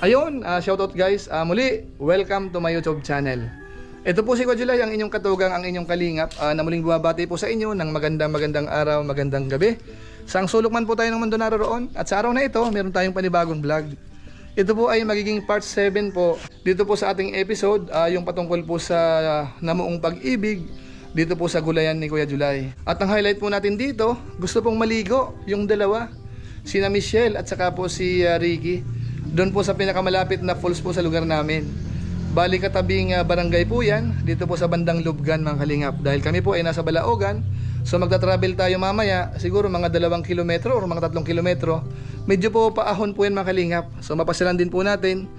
Ayun, shoutout guys. Muli, welcome to my YouTube channel. Ito po si Kojulay, ang inyong katugang, ang inyong kalingap, na muling bumabati po sa inyo ng magandang araw, magandang gabi. Saang sulok man po tayo ng mundo naroon. At sa araw na ito, meron tayong panibagong vlog. Ito po ay magiging part 7 po dito po sa ating episode, yung patungkol po sa namuong pag-ibig dito po sa gulayan ni Kuya Julay. At ang highlight po natin dito, gusto pong maligo yung dalawa, sina Michelle at saka po si Ricky. Doon po sa pinakamalapit na falls po sa lugar namin. Bali katabing barangay po yan, dito po sa bandang Lubgan mga kalingap. Dahil kami po ay nasa Balaogan, so magta-travel tayo mamaya, siguro mga 2 kilometro o mga 3 kilometro. Medyo po paahon po yan mga kalingap. So mapasyalan din po natin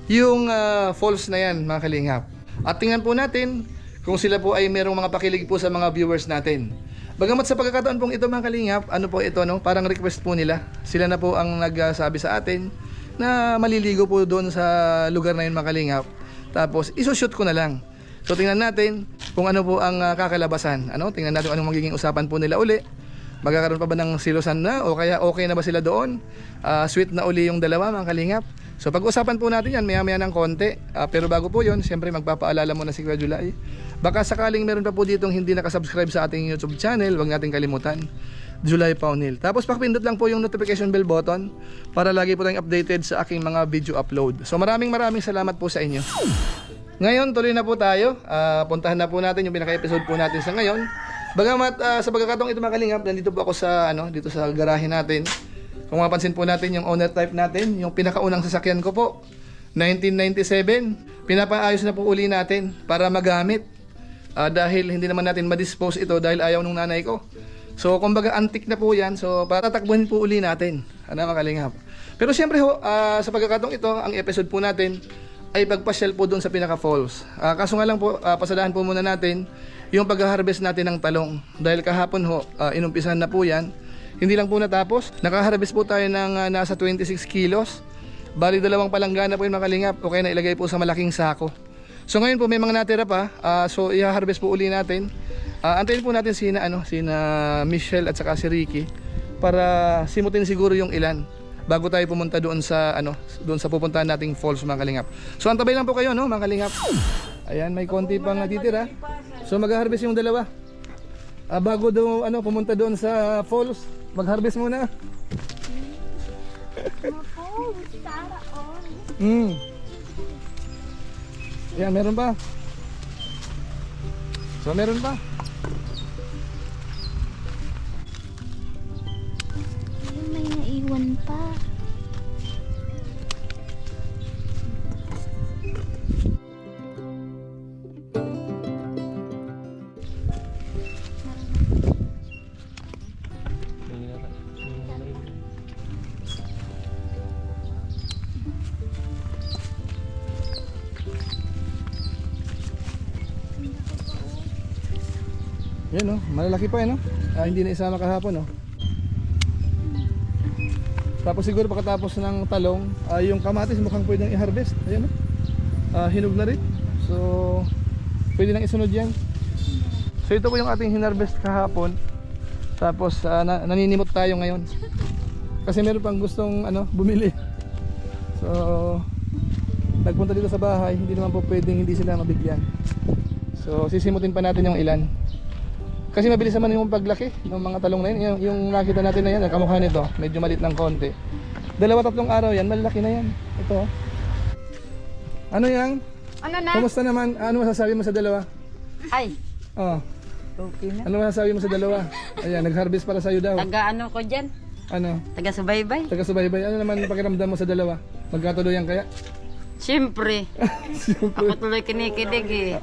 yung falls na yan mga kalingap. At tingnan po natin kung sila po ay merong mga pakilig po sa mga viewers natin. Bagamat sa pagkakataon pong ito mga kalingap, ano po ito no? Parang request po nila. Sila na po ang nagsabi sa atin na maliligo po doon sa lugar na yun mga kalingap. Tapos isushoot ko na lang. So tingnan natin kung ano po ang kakalabasan. Tingnan natin kung anong magiging usapan po nila uli. Magkakaroon pa ba ng silosan na o kaya okay na ba sila doon? Sweet na uli yung dalawa mga kalingap. So pag-usapan po natin yan maya-maya ng konti. Pero bago po yun, siyempre magpapaalala muna si Kuya Julay. Baka sakaling meron pa po ditong hindi nakasubscribe sa ating YouTube channel, huwag natin kalimutan, Julay Paunil. Tapos pakipindot lang po yung notification bell button para lagi po tayong updated sa aking mga video upload. So maraming salamat po sa inyo. Ngayon tuloy na po tayo. Puntahan na po natin yung pinaka-episode po natin sa ngayon. Bagamat sa pagkakataong ito mga kalingap, nandito po ako sa dito sa garahe natin. Kung mapansin po natin yung owner type natin, yung pinakaunang sasakyan ko po, 1997. Pinapaayos na po uli natin para magamit. Dahil hindi naman natin ma-dispose ito dahil ayaw nung nanay ko. So kumbaga antique na po yan. So patatakbuhin po uli natin. Mga kalingap. Pero siyempre ho, sa pagkakataong ito, ang episode po natin ay pagpasyal po doon sa pinaka falls. Kaso nga lang po, pasadahan po muna natin yung pag-harvest natin ng talong. Dahil kahapon ho, inumpisahan na po yan. Hindi lang po natapos. Nakaharvest po tayo ng nasa 26 kilos. Bali 2 palanggana po yung mga kalingap. O kaya na ilagay po sa malaking sako. So ngayon po may mga natira pa. So i-harvest po uli natin. Antayin po natin sina Michelle at saka si Ricky para simutin siguro yung ilan bago tayo pumunta doon sa doon sa pupuntahan nating falls mga kalingap. So antabay lang po kayo mga kalingap. Ayan, may konti pang natitira. So mag-harvest yung dalawa. Bago daw pumunta doon sa falls, mag-harvest muna. Ayan, meron pa. So meron pa. May naiwan pa. Yan malalaki pa hindi na isama kahapon Tapos siguro pagkatapos ng talong, yung kamatis mukhang pwedeng i-harvest. Ayan hinog na rin. So pwede nang isunod yan. So ito po yung ating hinarvest kahapon. Tapos naninimot tayo ngayon. Kasi meron pang gustong bumili. So nagpunta dito sa bahay, hindi naman po pwedeng hindi sila mabigyan. So sisimutin pa natin yung ilan. Kasi mabilis naman yung paglaki ng mga talong na yun. Yung nakita natin na yan, kamukha nito, medyo malit ng konti. 2-3 araw yan, malaki na yan. Ito. Ano yan? Ano na? Kumusta naman? Ano masasabi mo sa dalawa? Ay, Okay na. Ano masasabi mo sa dalawa? Ayan, nag-harvest para sa'yo daw. taga ko dyan? Taga-subaybay? Taga-subaybay. Ano naman pakiramdam mo sa dalawa? Magkatuloyan kaya? Siyempre. Ako tuloy kinikilig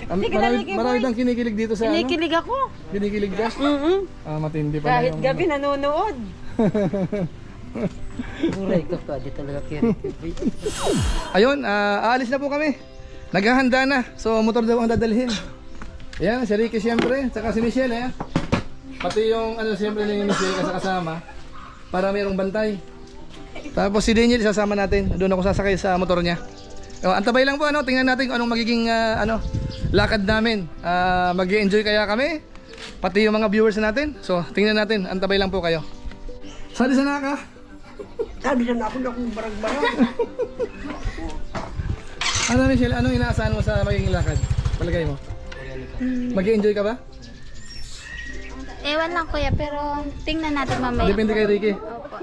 Marami bang kinikilig dito sa Kinikilig ako. Kinikilig ka? Matindi pa Kahit yung gabi nanonood. Buray ko ka, di talaga kinikilig. Ayun, aalis na po kami. Naghahanda na. So motor daw ang dadalhin. Ayan, si Ricky siyempre, tsaka si Michelle eh. Pati yung ano siyempre ni Michelle kasama para mayroong bantay. Tapos si Daniel sasama natin. Doon ako sasakay sa motor niya. Antabay lang po ano, tingnan natin kung anong magiging lakad namin. Mag-enjoy kaya kami pati yung mga viewers natin. So, tingnan natin. Antabay lang po kayo. Sali sana ka? Sabi na ako na akong barag-barag. Ano Michelle, anong inaasahan mo sa magiging lakad? Palagay mo? Mag-enjoy ka ba? Ewan lang kuya, pero tingnan natin mamaya. Depende kay Ricky.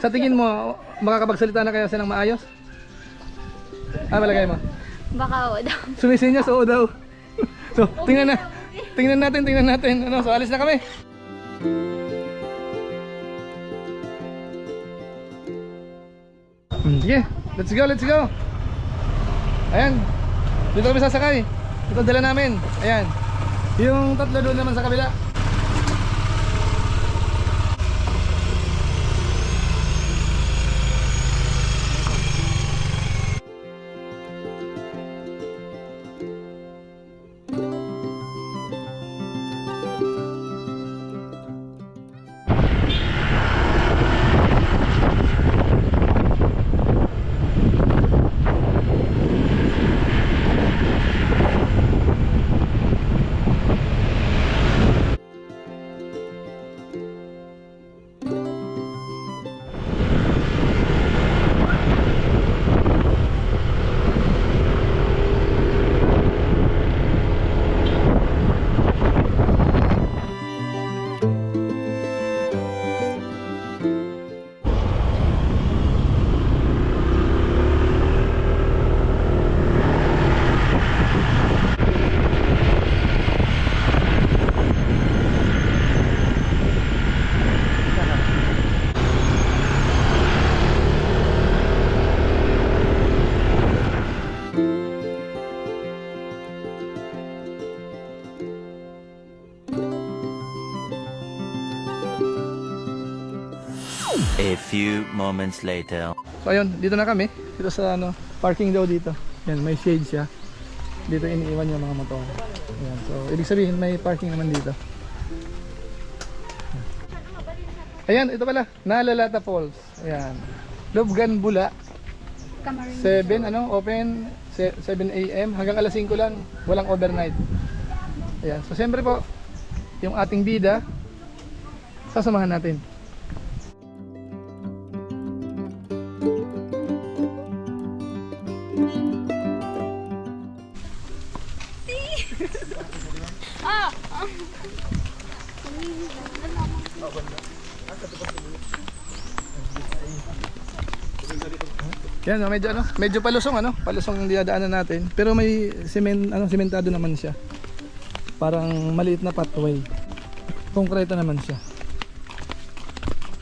Sa tingin mo, makakapagsalita na kaya siya ng maayos? Palagay mo? Baka o daw. Sumisinyas, oo daw. So, tingnan natin. Ano, so alis na kami. Sige, let's go. Ayan, dito kami sasakay. Ito dala namin. Ayan, yung tatlo doon naman sa kabila. A few moments later. So ayun, dito na kami. Dito sa parking daw dito. Yan, may shade siya. Dito iniiwan yung mga motor. Ayan, so ibig sabihin may parking naman dito. Ayan, ito pala, Nalalata Falls. Ayan. Lubgan Bula. 7 open 7 AM hanggang alas 5 lang, walang overnight. Ayan, so siyempre po yung ating bida sasamahan natin. Yan, medyo palusong yung dinadaanan natin, pero may sementado naman siya. Parang maliit na pathway. Konkreto naman siya.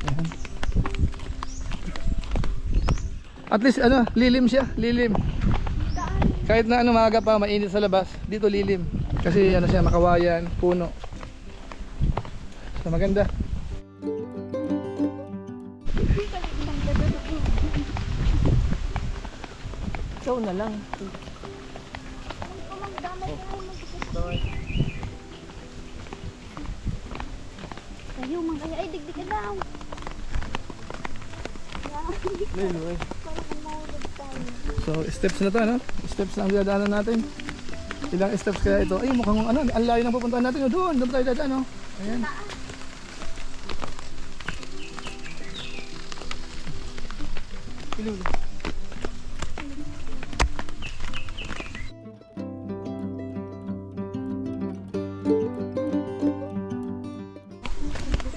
Ayan. At least lilim siya, lilim. Kahit na maaga pa mainit sa labas, dito lilim. Kasi siya, makawayan, puno. So maganda. Ikaw na lang. Kayo, mga ay digdig ka daw. So steps na to, steps na ang dadaanan natin. Ilang steps kaya ito? Ay, mukhang ang layo ng pupuntahan natin. Doon tayo dadaan. Ayan.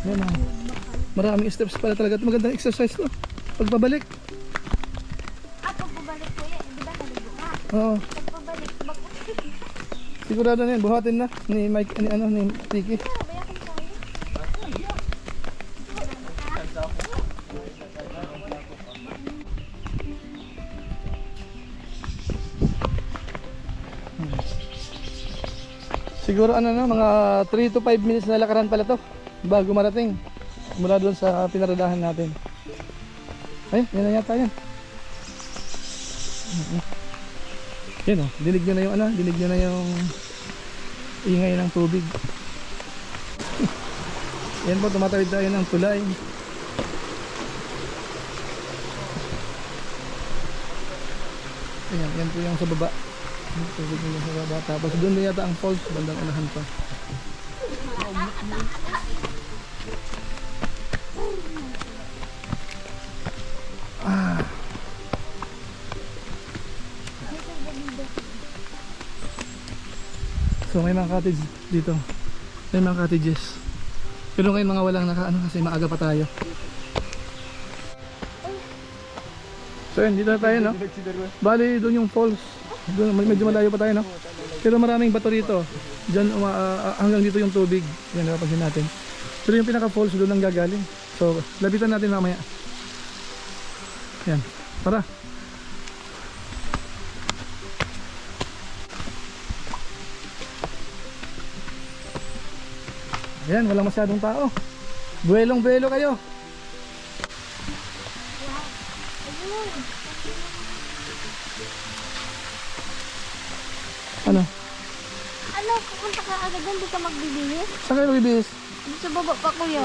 Ayan, maraming steps pala talaga. Magandang exercise to. Pagpabalik. Pagbabalik kuya, di ba naligo ka? Oo. Pagbabalik, Sigurado na yan. Buhatin na ni Mike, ni Ricky. Siguro mga 3 to 5 minutes na lakaran pala to bago marating mula doon sa pinaradahan natin. Ay, yan na yata yan. Yan dinig nyo na yung ingay ng tubig. Yan po, tumatawid tayo ng tulay. Ayan, yan po yung sa baba. Yung tubig nila sa baba. Tapos doon na yata ang falls, bandang unahan pa. Ah. So may mga cottage dito. May mga cottages. Pero ngayon mga walang naka ano kasi maaga pa tayo. So yun, dito na tayo no. Bali doon yung falls. Doon medyo malayo pa tayo no. Pero maraming bato rito. Diyan hanggang dito yung tubig. Yan napapansin natin. Pero yung pinaka falls doon ang gagaling. So lapitan natin mamaya. Yan. Tara. Ayan, walang masyadong tao. Buwelong-buwelo kayo. Ano? Ano, pupunta ka agad doon, di ka magbibihis? Saan kayo magbibihis? Sa baba pa, kuya.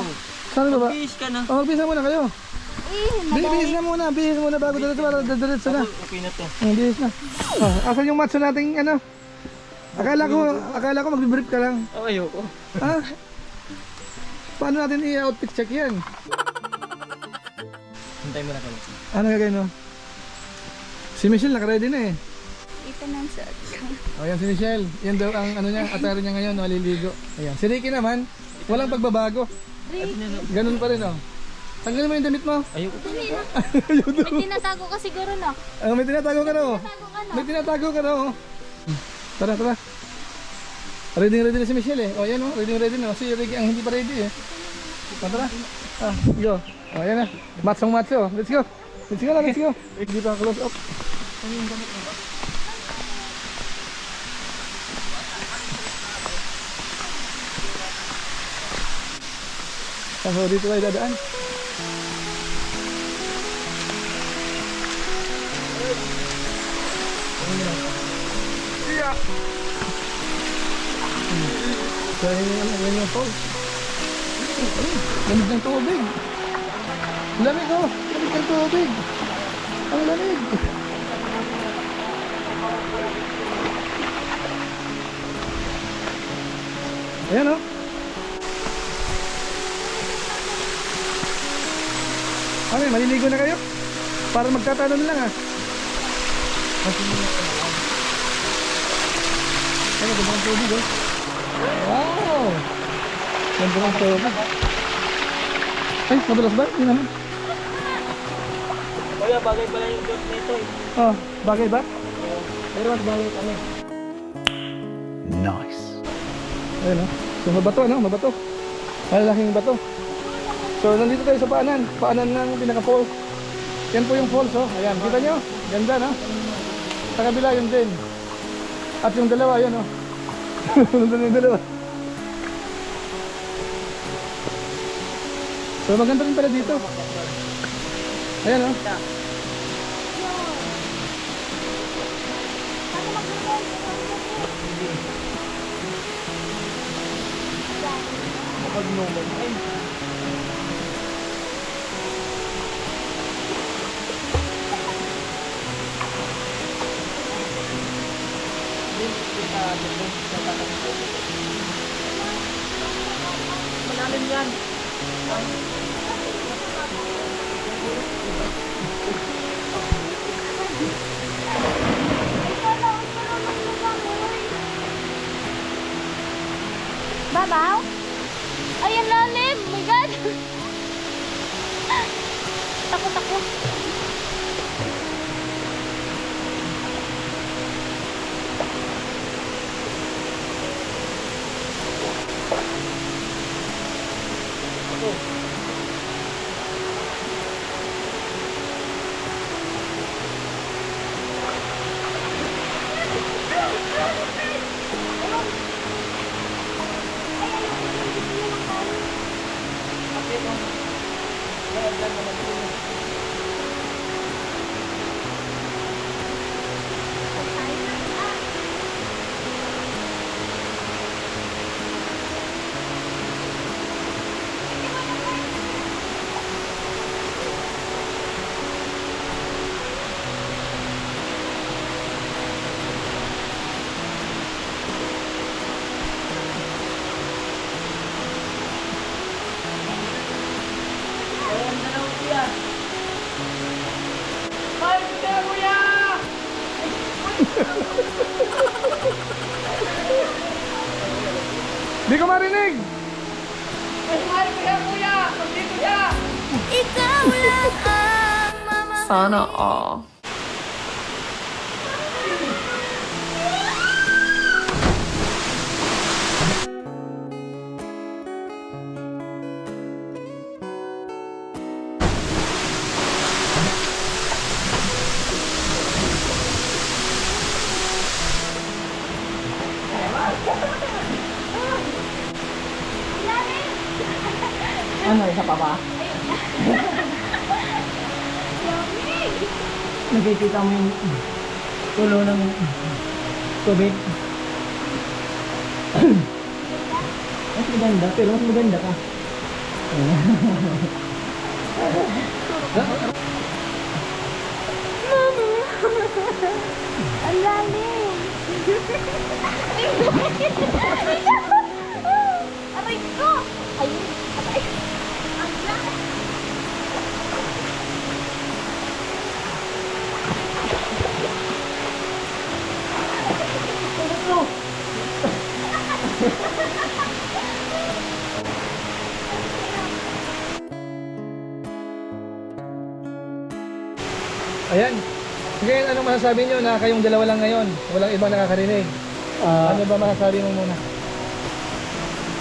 Saan ba? Bihis ka na. Oh, magbihis na muna kayo. Bihis Madali. na muna, bihis muna bago diretso na. Okay na to. Bihis na. Oh, asan yung matso nating ano? Akala ko magbi-brief ka lang. Oh, ayoko. Ha? Paano natin i-outfit check yan? Hintay mo na kami. Ano gagawin mo? Si Michelle naka-ready na eh. Ito na ang suot ko. O yan si Michelle. Yan daw ang ano niya, attire niya ngayon, maliligo. Ayan. Si Ricky naman, walang pagbabago. Ganun pa rin oh. Tanggalin mo yung damit mo. Ayoko. May tinatago ka siguro, no? May tinatago ka na oh. Tinatago ka, no? May tinatago ka na oh. Tara, tara. Ready na si Michelle eh. O yan oh, ready na. Si Ricky ang hindi pa ready eh. Tara. Go. O yan na. Matsong matso. Let's go. Let's go na, let's go. Hindi pa close up. So dito tayo dadaan. So yun yung falls. Lamig ng tubig. Lamig oh. Lamig ng tubig. Ang lamig. Ayan oh. Ano, maliligo na kayo? Para magtatanong lang ah. Ano, ganda ng tubig oh. Wow! Ganda ng tubig. Ay, madulas ba? Hindi naman. Kuya, bagay pala yung dot nito eh. Oh, bagay ba? Pero mas bagay kami. Nice. Ayun oh. So mabato ano, mabato. Malalaking bato. So nandito tayo sa paanan. Paanan ng pinaka-falls. Yan po yung falls oh. Ayan, kita nyo? Ganda no? Sa kabila yun din. At yung dalawa yun oh. Nandun yung dalawa. So maganda rin pala dito. Ayan oh. Kapag normal. Ay, malalim yan. Babaw? Ay, ang lalim! Oh my God! Takot ako. Di ko marinig! Ikaw lang ang mama. Sana all. Ano, isa pa ba? Nakikita mo yung tulo ng tubig. Mas maganda, pero mas maganda ka. Ang lalim. Aray ko. Ayun. Aray. Ang lalim. Ayan. Sige, anong masasabi nyo na kayong dalawa lang ngayon? Walang ibang nakakarinig. Ano ba masasabi mo muna?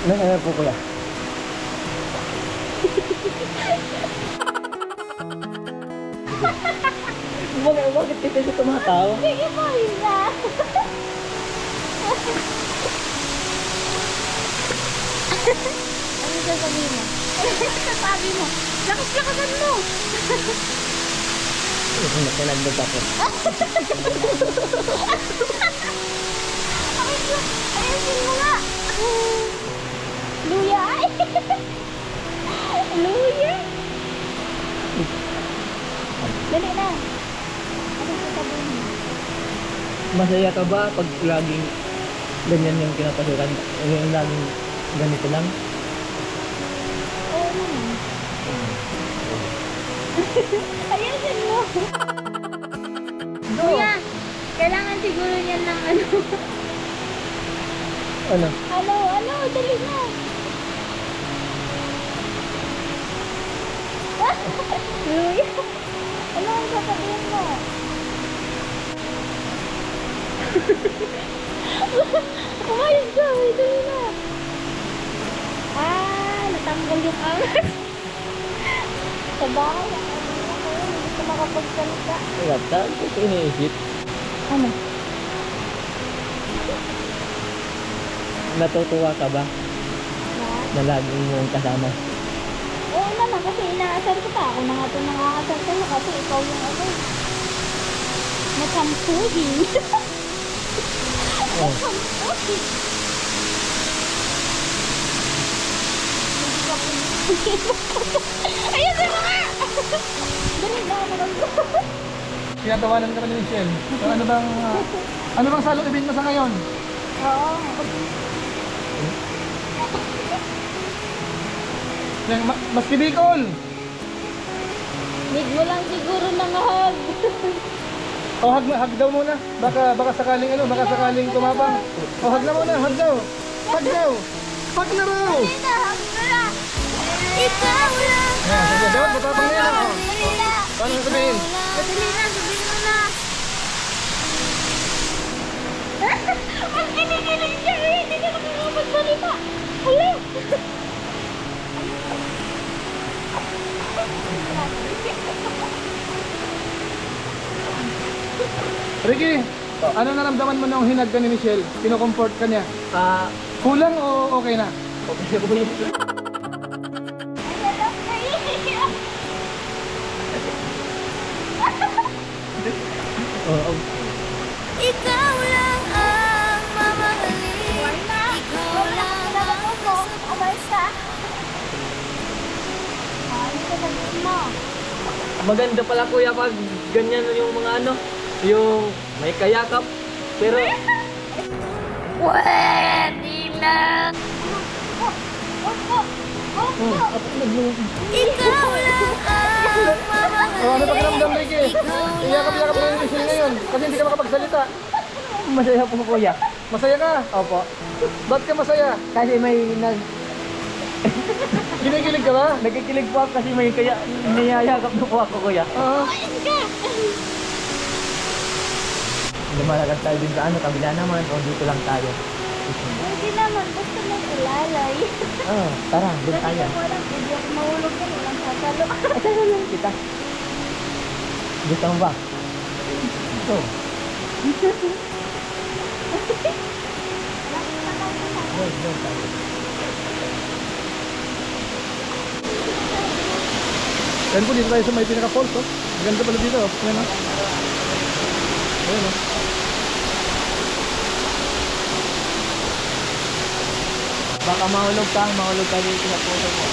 Ano po kuya? Bakit kasi tumatawa? Sige mo, Hila. Ano sasabihin mo? Sasabi mo. Lakas-lakasan mo. Nakinagdag ako. Ayusin mo nga. Luya ay. Luya. Dali na. Ano sasabihin mo? Masaya ka ba pag laging ganyan yung kinapasukan? Yung laging ganito lang? Oo naman. Ayusin mo. Kuya, kailangan siguro niyan ng ano. Ano? Ano, dali na. Luya. Ano ang sasabihin mo? Umayos ka, dali na. Natanggal yung angas. Sa bahay, hindi ko makapagsalita. Wala, ito iniisip. Ano? Natutuwa ka ba na laging mong kasama? Oo naman, kasi inaasar ko pa. Ako na nga ito nangaasar sa'yo kasi ikaw yung ano. Nakampuhin. Oh. Nakampuhin. Ayun na mga! Dali na ako lang. Tinatawanan ka ni Michelle. So, ano bang salubin mo sa ngayon? Oo. Yan, Maski Bicol! Need mo lang siguro ng hug. O, hug daw muna. Baka sakaling tumabang. O, hug na muna, hug daw. Hug daw. Hug na raw! Dali na, hug na na. Ikaw lang. Ayan, sige, dapat matapang na yan. O. Dali na. Paano sabihin? Dali na, sabihin mo na. Mas kinikilig siya eh. Hindi ka nakakapagsalita. Hala. Ricky, ano naramdaman mo nung hinag ka ni Michelle? Kino-comfort ka niya? Kulang o okay na? Okay po yun. Alam na iiyak. Oo. Ikaw lang ang mamahalin. Ikaw lang ang basta. Ano ka sabihin mo? Maganda pala kuya pag ganyan yung mga ano, yung may kayakap. Pero Pwede na. Ikaw lang ang mamahalin. O, ano pakiramdam, Ricky? Iyakap-yakap mo yung Michelle ngayon kasi hindi ka makapagsalita. masaya po kuya. Masaya ka? Opo. Ba't ka masaya? Kasi may Kinikilig ka ba? nagkikilig po ako kasi may kaya niyayakap na po ako kuya. Oo. Lumalakas tayo din sa ano, kabila naman o dito lang tayo. Pwede naman, basta lang ilalay. Oh, tara, doon Kasi tayo. ako lang, hindi ako mahulog yan, walang sasalo. Ito lang kita. Gusto mo ba? Ito. Doon tayo. Ayan po, dito tayo sa may pinaka-falls, oh. Maganda pala dito, oh. Ayan, oh. Ayan, oh. Baka mahulog ka dito sa puso mo.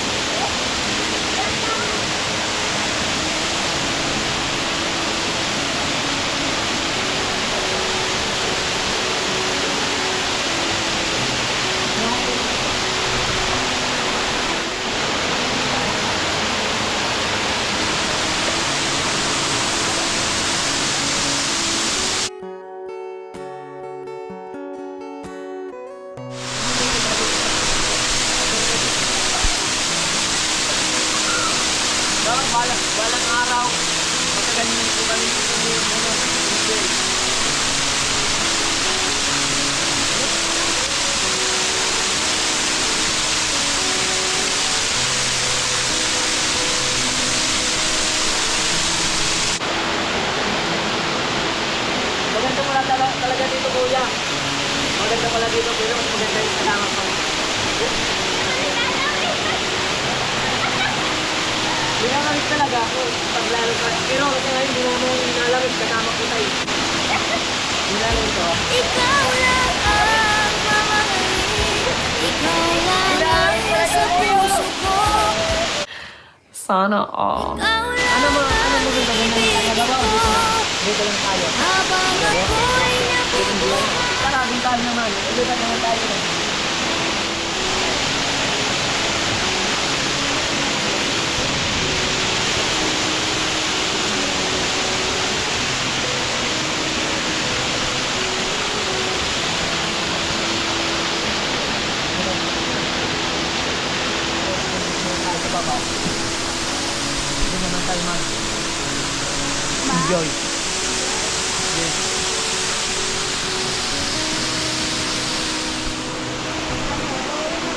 Balang araw, magkaganyan po kami maganda pala talaga dito kuya. Maganda pala dito pero mas maganda yung kasama ko. Nilalamig talaga ako paglalo ka. Pero kasi ngayon hindi naman nilalamig kasama ko tayo. Nilalamig ko. Ikaw lang ang mamahalin. Ikaw lang ang nasa puso ko. Sana all. Ikaw lang Ano mo ang gusto mo ibig ko. Dito lang tayo. Habang ako'y nabubuhay. Tara, din tayo naman. Dito naman tayo. Hindi naman tayo enjoy.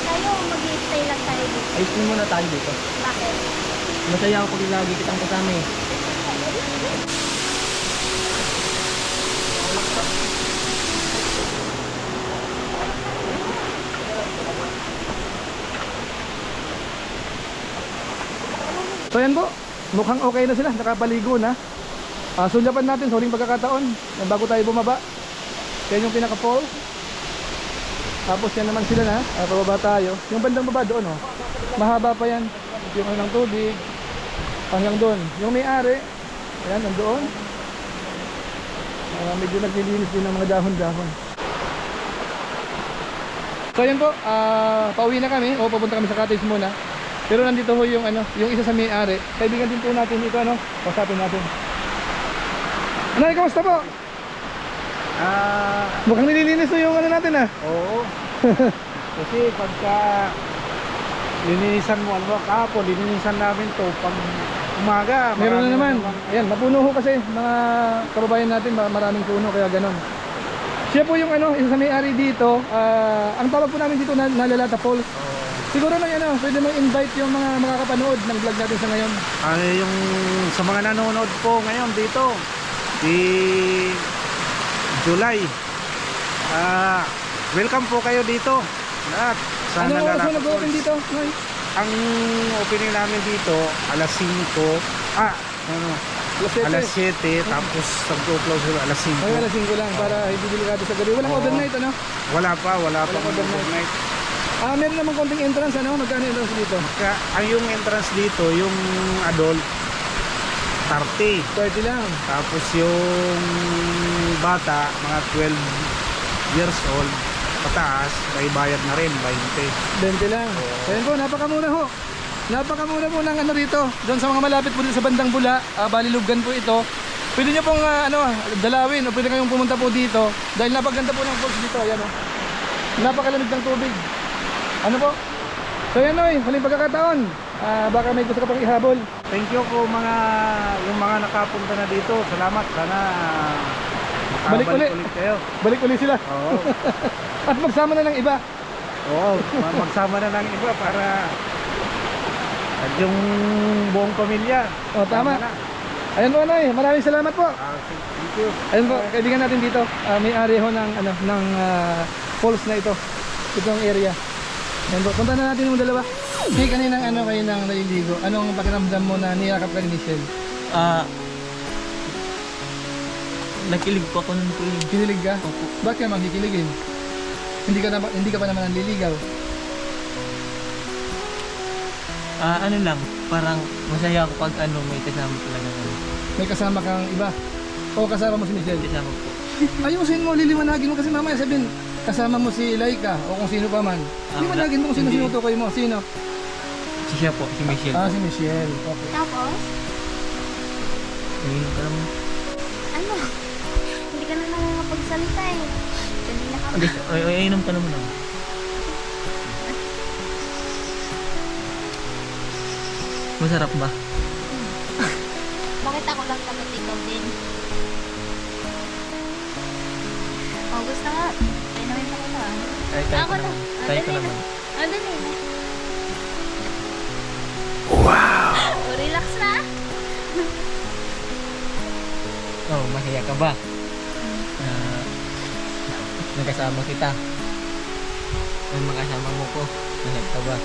Tayo, mag-i-stay lang tayo dito. Ayos din muna tayo dito. Bakit? Masaya ako pag lagi kitang kasama eh. So yan po, mukhang okay na sila, nakapaligo na. Sulyapan natin sa huling pagkakataon bago tayo bumaba. Yan yung pinaka-fall. Tapos yan naman sila na, pababa tayo. Yung bandang baba doon, oh. Mahaba pa yan. Yung ng tubig hanggang doon. Yung may-ari, ayan, nandoon. Medyo naglilinis din ng mga dahon-dahon. So yan po, pauwi na kami o papunta kami sa cottage muna. Pero nandito ho yung ano, yung isa sa may-ari. Kaibigan din po natin ito, ano, kausapin natin. Ano, kamusta po? Mukhang nililinis ho yung ano natin, ah. Oo. Kasi pagka linisan mo, ano kahapon, linisan namin to pag umaga. Meron na marami naman. Ayan, mapuno ho kasi mga kababayan natin, maraming puno kaya ganon. Siya po yung ano, isa sa may-ari dito. Ang tawag po namin dito na Lalata Falls. Siguro na ano, pwede mo invite yung mga makakapanood ng vlog natin sa ngayon. yung sa mga nanonood po ngayon dito, di July. Welcome po kayo dito. Lahat. Sa Ano oras Lalata mo nag-open Falls. dito? Noy? Ang opening namin dito, alas 5. Alas 7, tapos nag-close alas 5. Ay, alas 5 lang para hindi delikado sa gabi. Walang Oo. overnight, ano? Wala pa Walang overnight. Meron naman konting entrance, ano? Magkano entrance dito? Ang yung entrance dito, yung adult 30. 30 lang. Tapos yung bata, mga 12 years old, pataas, may bayad na rin, 20. 20 lang. Ayan po, napakamuna ho. Napakamuna po ng ano rito. Doon sa mga malapit po dito sa bandang Bula, Balilugan po ito. Pwede nyo pong dalawin o pwede kayong pumunta po dito dahil napaganda po ng falls dito. Ayan o. Napakalamig ng tubig. Ano po? So yan o, huling pagkakataon. Baka may gusto ka pang ihabol. Thank you po yung mga nakapunta na dito. Salamat. Sana Balik makabalik uli. ulit kayo. Balik ulit sila. Oo. At magsama na ng iba. Oo, magsama na ng iba para at yung buong pamilya. O tama. na. Ayan po Noy, maraming salamat po. Thank you. Ayun po, kaibigan natin dito. May-ari ho ng falls na ito. Itong area. Ayun po, punta na natin yung dalawa. Hey, kaninang kayo nang naliligo. Anong pakiramdam mo na niyakap ka ni Michelle? Nakilig po ako ng tuloy. Kinilig ka? Bakit ka makikiligin? Hindi ka pa naman nanliligaw. Ano lang, parang masaya ako pag may kasama talaga kami. May kasama kang iba. O kasama mo si Michelle. Kasama po. Ayusin mo, liliwanagin mo kasi mamaya sabihin, kasama mo si Laika o kung sino pa man. Liwanagin mo kung sino hindi. sinutukoy mo. Sino? Si siya po, si Michelle. Si Michelle. Okay. Tapos, Ayun, parang ano? Hindi ka na nakakapagsalita eh. Kanina ka gusto, inom ka naman ako. Masarap ba? Bakit ako lang tapos ikaw din? Oh, gusto nga. Ay, namin pa kita. Kaya Ako ko na. naman. Kaya ko naman. Dali na. Wow! Relax na. Oh, masaya ka ba? Nagkasama kita. Ang makasama mo ko. Masaya ka ba?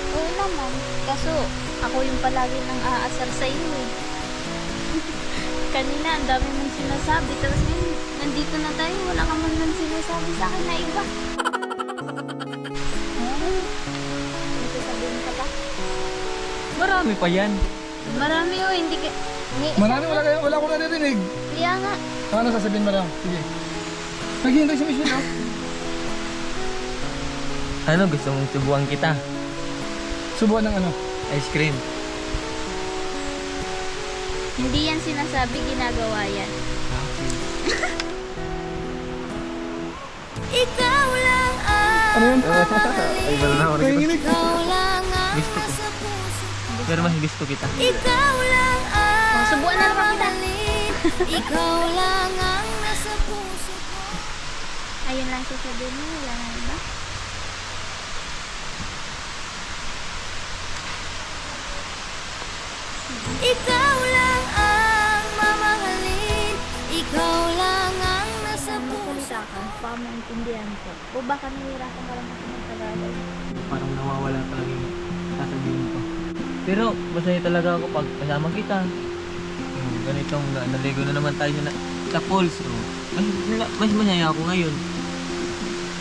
Oo naman. Kaso, ako yung palagi nang aasar sa iyo eh. Kanina, ang dami mong sinasabi. Tapos ngayon, nandito na tayo. Wala ka man lang sinasabi sa akin na iba. May sasabihin ka pa? Marami pa yan. Marami oh, hindi ka... Marami, wala akong naririnig. Kaya nga. Ano sasabihin mo lang? Sige. Naghihintay si Michelle oh. Ano, gusto mong subuhan kita? Subukan ng ano? Ice cream. Hindi yan sinasabi, ginagawa yan. Ikaw lang ang Ano yun? Ay, wala na ako. Nanginginig. ikaw lang ang Gusto ko. nasa puso. Pero mas gusto kita. Ikaw lang ang Oh, subuan na naman kita. Ikaw lang ang nasa puso ko. Ayun lang sasabihin mo, wala na iba. Ikaw lang ang mamahalin. Ikaw lang ang nasa puso ko. Baka maintindihan ko. O baka nahihirapan ka lang ako ng Tagalog. Parang nawawala talaga yung sasabihin ko. Pero masaya talaga ako pag kasama kita. Ganitong naligo na naman tayo sa falls. Mas masaya ako ngayon.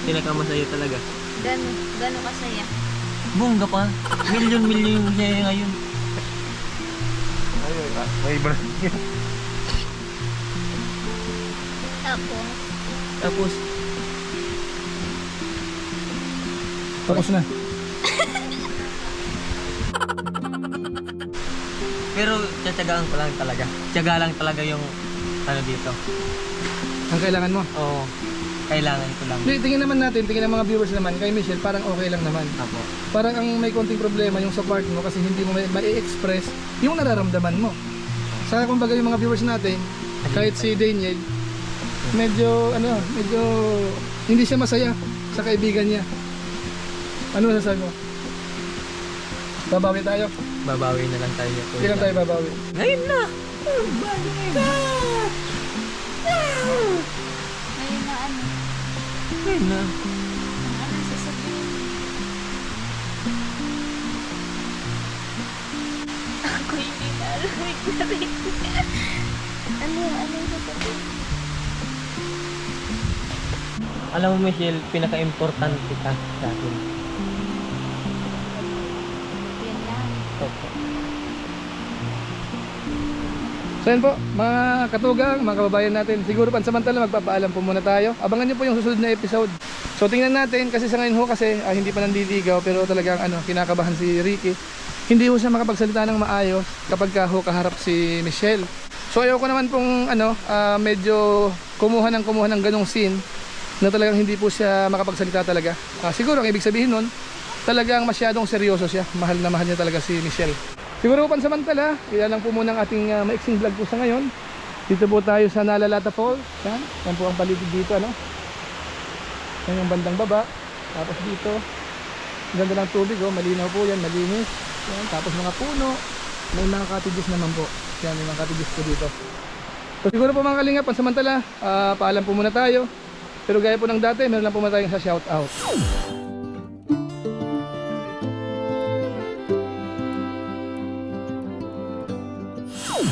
Pinakamasaya talaga. Gano'n kasaya? Bongga pa. Milyon-milyon yung masaya ngayon. May iba. Tapos, Tapos, Tapos na. pero tiyatsagaan ko lang talaga. Tiyaga lang talaga yung ano dito. Ang kailangan mo. Oo. Kailangan ko lang. Tingin naman natin, tingin ng mga viewers naman, kay Michelle parang okay lang naman. Apo. Parang ang may konting problema yung sa part mo kasi hindi mo mai-express yung nararamdaman mo. Sa kumbaga yung mga viewers natin, kahit si Daniel, medyo hindi siya masaya sa kaibigan niya. Ano sasabi mo? Babawi tayo? Babawi na lang tayo. Hindi lang tayo babawi. Ngayon na! ngayon na ano? Ngayon na. Ano sasabihin? Ako hindi narinig na rin. Ano yung sasabihin? Alam mo Michelle, pinaka-importante ka sa akin. Yun lang. Opo. So yun po, mga katugang, mga kababayan natin, siguro pansamantala magpapaalam po muna tayo. Abangan niyo po yung susunod na episode. So tingnan natin, kasi sa ngayon ho kasi hindi pa nandiligaw, pero talagang kinakabahan si Ricky. Hindi ho siya makapagsalita ng maayos kapag ho kaharap si Michelle. So So ayaw ko naman pong medyo kumuha ng ganong scene na talagang hindi po siya makapagsalita talaga. Siguro ang ibig sabihin nun, talagang masyadong seryoso siya. Mahal na mahal niya talaga si Michelle. Siguro pansamantala, iyan lang po muna ang ating maiksing vlog po sa ngayon. Dito po tayo sa Nalalata Falls. Yan po ang paligid dito, ano? Yan yung bandang baba. Tapos dito, ganda ng tubig, oh. Malinaw po yan, malinis. Yan. Tapos mga puno. May mga cottages naman po. Yan, may mga cottages po dito. So siguro po mga kalingap, pansamantala, paalam po muna tayo. Pero gaya po ng dati, meron lang po muna tayong sa shout out.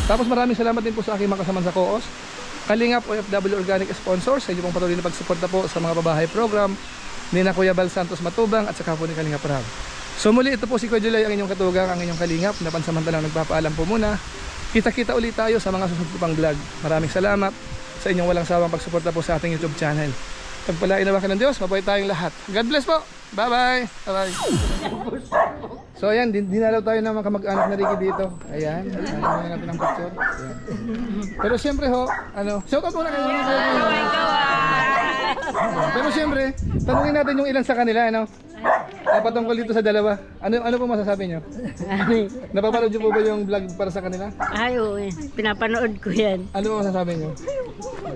Tapos maraming salamat din po sa aking mga kasama sa Coos, Kalingap OFW Organic Sponsors, sa inyo pong patuloy na pagsuporta po sa mga babahay program ni na Kuya Bal Santos Matubang at saka po ni Kalingap Rab. So muli, ito po si Kuya July, ang inyong katugang, ang inyong kalingap na pansamantalang nagpapaalam po muna. Kita-kita ulit tayo sa mga susunod pang vlog. Maraming salamat sa inyong walang sawang pagsuporta po sa ating YouTube channel. Pagpalain naman ka ng Diyos, mabuhay tayong lahat. God bless po! Bye-bye! Bye-bye! So ayan, dinalaw tayo ng mga kamag-anak na Ricky dito. Ayan, ano natin ang picture. Ayan. Pero siyempre ho, shoutout muna kayo. Pero siyempre, tanungin natin yung ilan sa kanila, patungkol dito sa dalawa. Ano po masasabi nyo? Napapanood nyo po ba yung vlog para sa kanila? Ay, oo, pinapanood ko yan. Ano po masasabi nyo?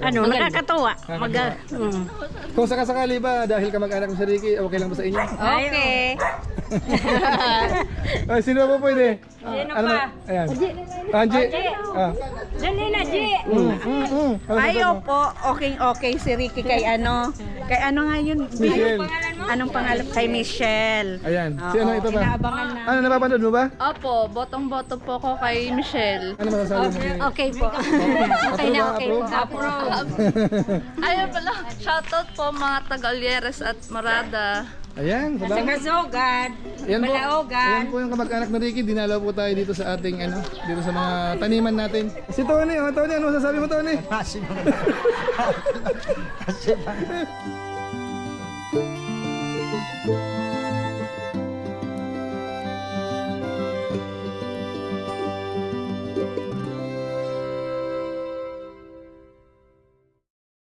Nakakatawa. Kung sakasakali ba, dahil kamag-anak mo si Ricky, okay lang ba sa inyo? Okay. Ay, sino ba po pwede? Sino Ano pa? na? Ayan. Angie. Dali na, G. Ayaw po, okay si Ricky kay ano nga yun? Michelle. Anong pangalan? Kay Michelle. Ayan. Si ano ito ba? Inaabangan na. Ano, napapanood mo ba? Opo, botong-boto po ko kay Michelle. Ano masasabi mo? Okay po. Okay na, okay po. Ayun pala, shoutout po mga taga-Alyeres at Marada. Ayan, salamat. Kasugad. Ayan po, Balaogan. ayan po yung kamag-anak na Ricky. Dinalaw po tayo dito sa ating dito sa mga taniman natin. Si Tony, Tony, ano masasabi mo, Tony?